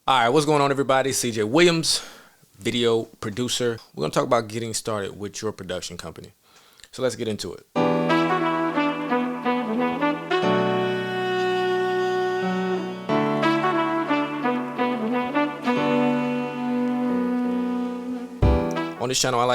All right, what's going on, everybody? CJ Williams, video producer. We're going to talk about getting started with your production company. So let's get into it. On this channel, I'm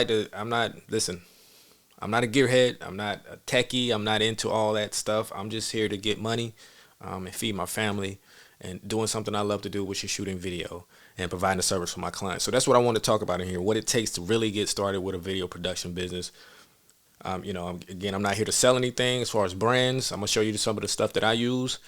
not a gearhead. I'm not a techie. I'm not into all that stuff. I'm just here to get money and feed my family and doing something I love to do, which is shooting video and providing a service for my clients. So that's what I want to talk about in here, what it takes to really get started with a video production business. I'm not here to sell anything as far as brands. I'm going to show you some of the stuff that I use,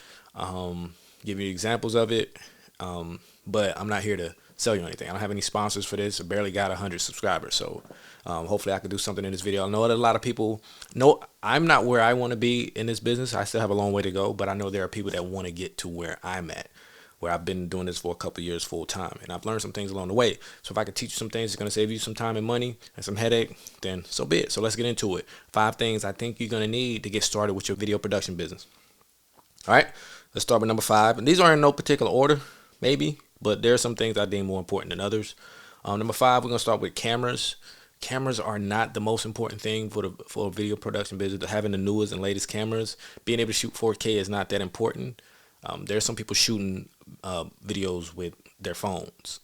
give you examples of it. But I'm not here to sell you anything. I don't have any sponsors for this. I barely got 100 subscribers. So hopefully I can do something in this video. I know that a lot of people know I'm not where I want to be in this business. I still have a long way to go, but I know there are people that want to get to where I'm at, where I've been doing this for a couple of years full time, and I've learned some things along the way. So if I can teach you some things that's going to save you some time and money and some headache, then so be it. So let's get into it. 5 things I think you're going to need to get started with your video production business. All right, let's start with number 5. And these are in no particular order, maybe, but there are some things I deem more important than others. Number 5, we're going to start with cameras. Cameras are not the most important thing for a video production business. Having the newest and latest cameras, being able to shoot 4K is not that important. There's some people shooting videos with their phones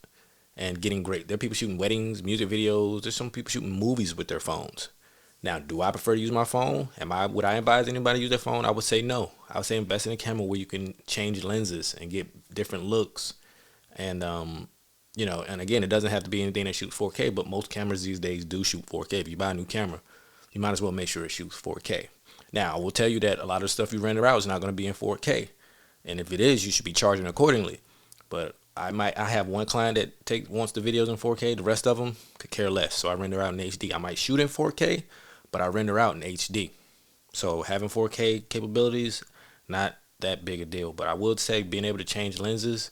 and getting great. There are people shooting weddings, music videos. There's some people shooting movies with their phones. Now, do I prefer to use my phone? Would I advise anybody to use their phone? I would say no. I would say invest in a camera where you can change lenses and get different looks. And and again, it doesn't have to be anything that shoots 4K, but most cameras these days do shoot 4K. If you buy a new camera, you might as well make sure it shoots 4K. Now, I will tell you that a lot of the stuff you render out is not going to be in 4K. And if it is, you should be charging accordingly. But I have one client that wants the videos in 4K. The rest of them could care less. So I render out in HD. I might shoot in 4K, but I render out in HD. So having 4K capabilities, not that big a deal. But I would say being able to change lenses,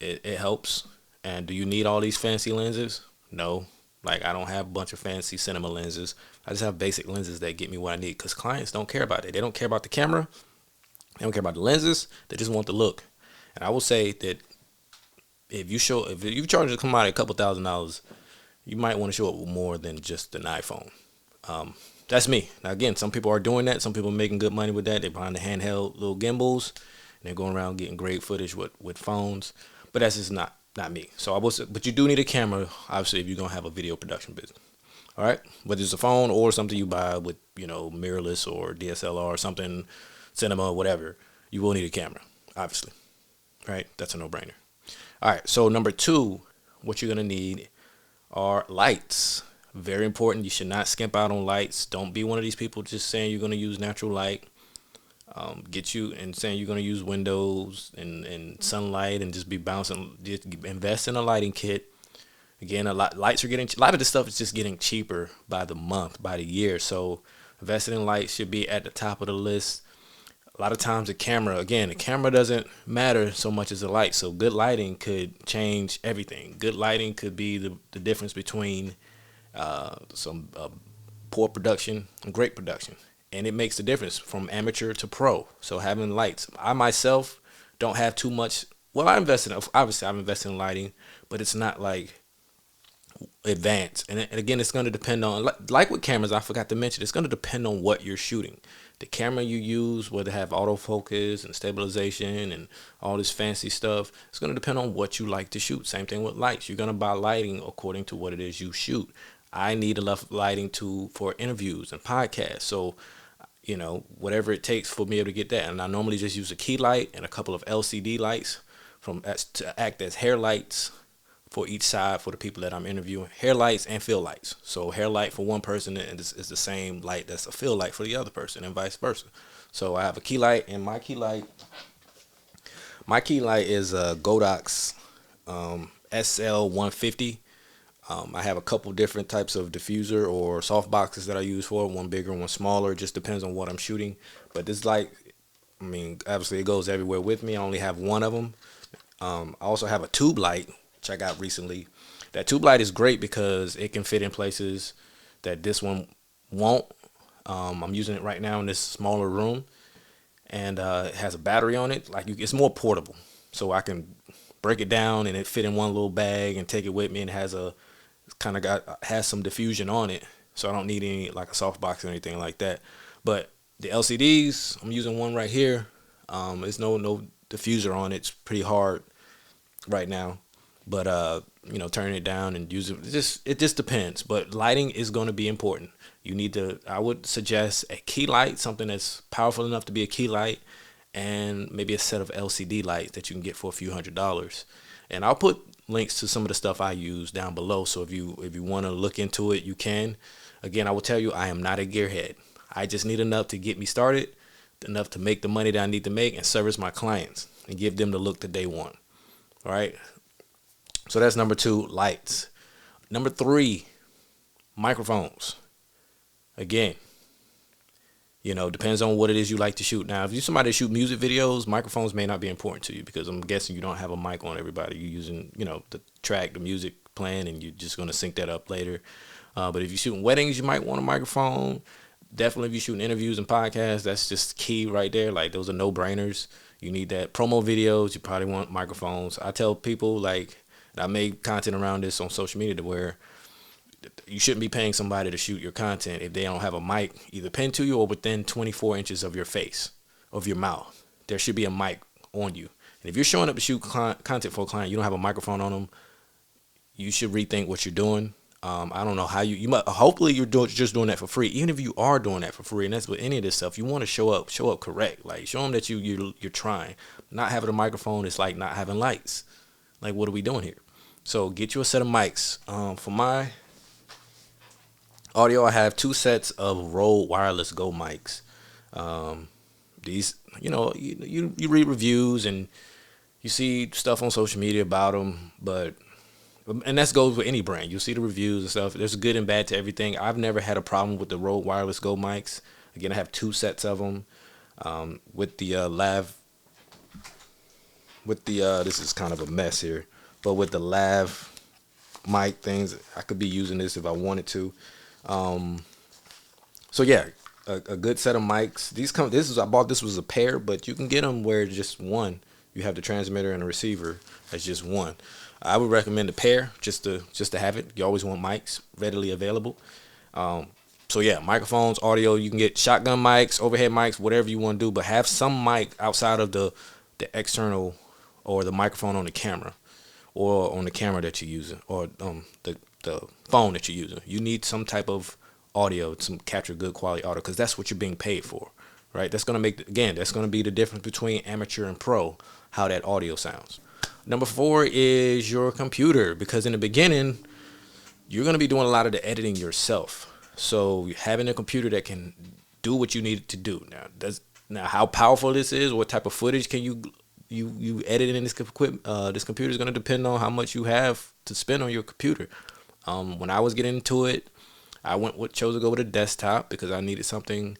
it helps. And do you need all these fancy lenses? No. Like, I don't have a bunch of fancy cinema lenses. I just have basic lenses that get me what I need, because clients don't care about it. They don't care about the camera. They don't care about the lenses. They just want the look. And I will say that if you charge to come out a couple $1,000s, you might want to show up with more than just an iPhone. That's me. Now, again, some people are doing that. Some people are making good money with that. They're buying the handheld little gimbals, and they're going around getting great footage with phones. But that's just not me. So but you do need a camera, obviously, if you're gonna have a video production business. All right, whether it's a phone or something you buy with mirrorless or DSLR or something, cinema, whatever, you will need a camera, obviously. Right, that's a no-brainer. All right, so number 2, what you're gonna need are lights. Very important. You should not skimp out on lights. Don't be one of these people just saying you're gonna use natural light. Saying you're going to use windows and sunlight and just be bouncing. Just invest in a lighting kit. Again, a lot of this stuff is just getting cheaper by the month, by the year. So investing in lights should be at the top of the list. A lot of times the camera doesn't matter so much as the light. So good lighting could change everything. Good lighting could be the difference between some poor production and great production. And it makes the difference from amateur to pro. So having lights. I myself don't have too much. Well, I'm invested in lighting, but it's not like advanced. And again, it's going to depend on, like with cameras, I forgot to mention, it's going to depend on what you're shooting. The camera you use, whether it have autofocus and stabilization and all this fancy stuff, it's going to depend on what you like to shoot. Same thing with lights. You're going to buy lighting according to what it is you shoot. I need enough lighting for interviews and podcasts. So whatever it takes for me to get that. And I normally just use a key light and a couple of LCD lights to act as hair lights for each side for the people that I'm interviewing. Hair lights and fill lights. So hair light for one person is the same light that's a fill light for the other person, and vice versa. So I have a key light, and my key light is a Godox SL150. I have a couple different types of diffuser or soft boxes that I use for it. One bigger, one smaller. It just depends on what I'm shooting. But this light, obviously it goes everywhere with me. I only have one of them. I also have a tube light, which I got recently. That tube light is great because it can fit in places that this one won't. I'm using it right now in this smaller room, and it has a battery on it. It's more portable, so I can break it down and it fit in one little bag and take it with me, and has some diffusion on it, so I don't need any like a softbox or anything like that. But the LCDs, I'm using one right here. There's no diffuser on it. It's pretty hard right now, but turning it down and use it just depends. But lighting is going to be important. I would suggest a key light, something that's powerful enough to be a key light, and maybe a set of LCD lights that you can get for a few $100s. And I'll put links to some of the stuff I use down below, so if you want to look into it, you can. Again, I will tell you, I am not a gearhead. I just need enough to get me started, enough to make the money that I need to make and service my clients and give them the look that they want. All right. So that's number 2, lights. Number 3, microphones. Again, depends on what it is you like to shoot. Now, if you're somebody that shoot music videos, microphones may not be important to you, because I'm guessing you don't have a mic on everybody. You're using, the track, the music playing, and you're just going to sync that up later. But if you're shooting weddings, you might want a microphone. Definitely if you're shooting interviews and podcasts, that's just key right there. Like, those are no-brainers. You need that. Promo videos, you probably want microphones. I tell people, like, I made content around this on social media, to where you shouldn't be paying somebody to shoot your content if they don't have a mic either pinned to you or within 24 inches of your face, of your mouth. There should be a mic on you. And if you're showing up to shoot content for a client, you don't have a microphone on them, you should rethink what you're doing. I don't know how you might. Hopefully you're just doing that for free. Even if you are doing that for free, and that's with any of this stuff, you want to show up correct. Like, show them that you're trying. Not having a microphone is like not having lights. Like, what are we doing here? So get you a set of mics. For my audio, I have 2 sets of Rode Wireless Go mics. These, you read reviews and you see stuff on social media about them, and that goes with any brand. You'll see the reviews and stuff. There's good and bad to everything. I've never had a problem with the Rode Wireless Go mics. Again, I have 2 sets of them. With the this is kind of a mess here, but with the lav mic things, I could be using this if I wanted to. So yeah, a good set of mics. I bought this was a pair, but you can get them where just one. You have the transmitter and the receiver as just one. I would recommend a pair just to have it. You always want mics readily available. So yeah, microphones, audio. You can get shotgun mics, overhead mics, whatever you want to do, but have some mic outside of the external or the microphone on the camera, or on the camera that you're using, or the phone that you're using. You need some type of audio to capture good quality audio, because that's what you're being paid for, right? That's going to be the difference between amateur and pro, how that audio sounds. Number 4 is your computer, because in the beginning, you're going to be doing a lot of the editing yourself. So having a computer that can do what you need it to do. Now how powerful this is, what type of footage can you edit in this computer is going to depend on how much you have to spend on your computer. When I was getting into it, I chose to go with a desktop, because I needed something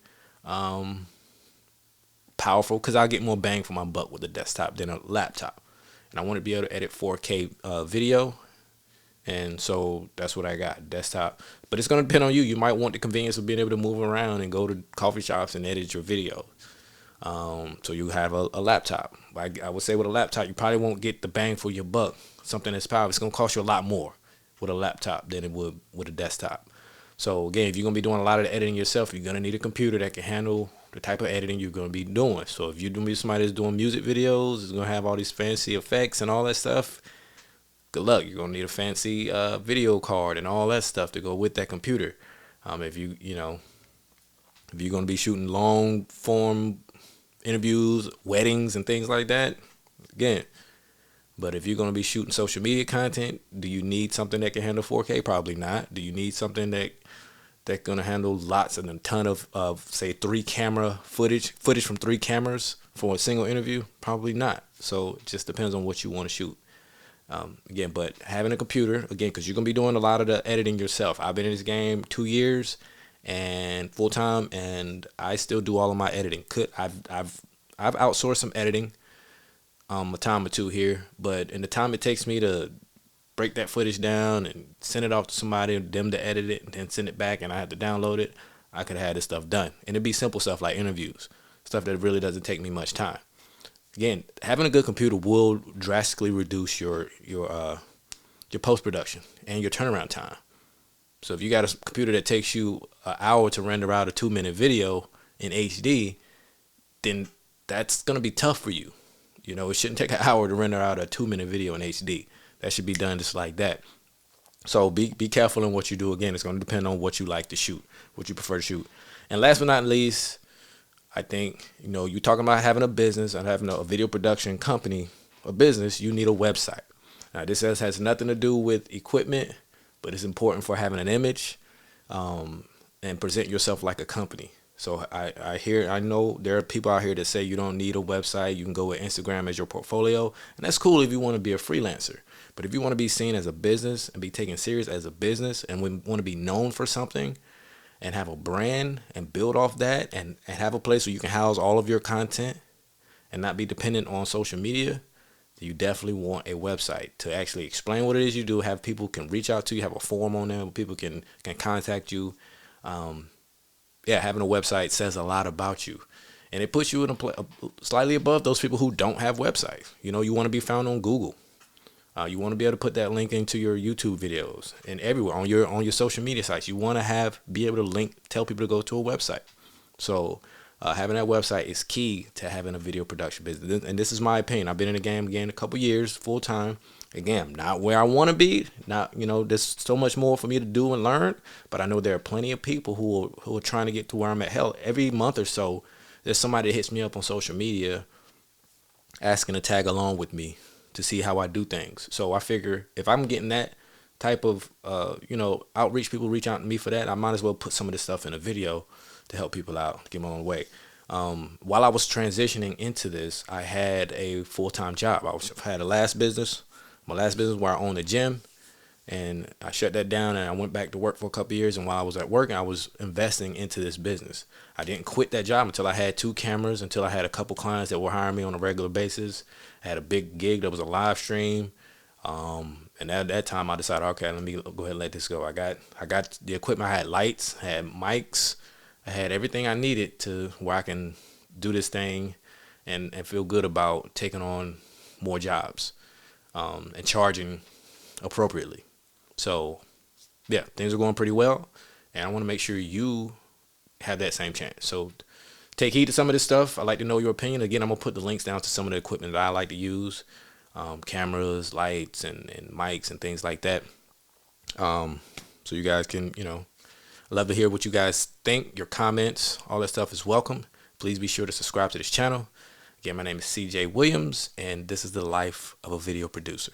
powerful, because I'll get more bang for my buck with a desktop than a laptop. And I want to be able to edit 4K video, and so that's what I got, desktop. But it's going to depend on you. You might want the convenience of being able to move around and go to coffee shops and edit your video. So you have a laptop. I would say with a laptop, you probably won't get the bang for your buck. Something that's powerful, it's going to cost you a lot more with a laptop than it would with a desktop. So again, if you're going to be doing a lot of the editing yourself, you're going to need a computer that can handle the type of editing you're going to be doing. So if you're going to be somebody that's doing music videos, is going to have all these fancy effects and all that stuff, good luck. You're going to need a fancy video card and all that stuff to go with that computer. If you're going to be shooting long form interviews, weddings, and things like that, again. But if you're going to be shooting social media content, do you need something that can handle 4K? Probably not. Do you need something that's going to handle lots and a ton of say 3 camera footage from 3 cameras for a single interview? Probably not. So it just depends on what you want to shoot. Again, but having a computer, again, because you're going to be doing a lot of the editing yourself. I've been in this game 2 years and full time, and I still do all of my editing. I've outsourced some editing a time or two here, but in the time it takes me to break that footage down and send it off to somebody, them to edit it, and then send it back, and I had to download it, I could have had this stuff done. And it'd be simple stuff like interviews, stuff that really doesn't take me much time. again, having a good computer will drastically reduce your post production and your turnaround time. So if you got a computer that takes you an hour to render out a 2-minute video in HD, then that's gonna be tough for you. You know, it shouldn't take an hour to render out a 2-minute video in HD. That should be done just like that. So be careful in what you do. Again, it's going to depend on what you like to shoot, what you prefer to shoot. And last but not least, I think, you know, you're talking about having a business and having a video production company, a business, you need a website. Now, this has nothing to do with equipment, but it's important for having an image and present yourself like a company. So I know there are people out here that say you don't need a website. You can go with Instagram as your portfolio. And that's cool if you want to be a freelancer. But if you want to be seen as a business and be taken serious as a business and want to be known for something and have a brand and build off that and have a place where you can house all of your content and not be dependent on social media, you definitely want a website to actually explain what it is you do, have people can reach out to you, have a forum on there where people can contact you. Having a website says a lot about you, and it puts you in slightly above those people who don't have websites. You know, you want to be found on Google. You want to be able to put that link into your YouTube videos and everywhere on your social media sites. You want to be able to tell people to go to a website. So having that website is key to having a video production business. And this is my opinion. I've been in the game again a couple years, full time. Again, not where I want to be. Not, you know, there's so much more for me to do and learn. But I know there are plenty of people who are trying to get to where I'm at. Hell, every month or so, there's somebody that hits me up on social media asking to tag along with me to see how I do things. So I figure if I'm getting that type of outreach, people reach out to me for that, I might as well put some of this stuff in a video to help people out, get my own way. While I was transitioning into this, I had a full-time job. I had my last business where I owned a gym, and I shut that down and I went back to work for a couple of years. And while I was at work, I was investing into this business. I didn't quit that job until I had 2 cameras, until I had a couple clients that were hiring me on a regular basis. I had a big gig that was a live stream. And at that time I decided, okay, let me go ahead and let this go. I got the equipment. I had lights, I had mics, I had everything I needed to where I can do this thing and feel good about taking on more jobs and charging appropriately. So yeah, things are going pretty well, and I want to make sure you have that same chance. So take heed to some of this stuff. I'd like to know your opinion. Again, I'm going to put the links down to some of the equipment that I like to use, cameras, lights, and mics and things like that. So you guys can, I'd love to hear what you guys think. Your comments, all that stuff is welcome. Please be sure to subscribe to this channel. Again, my name is CJ Williams, and this is the life of a video producer.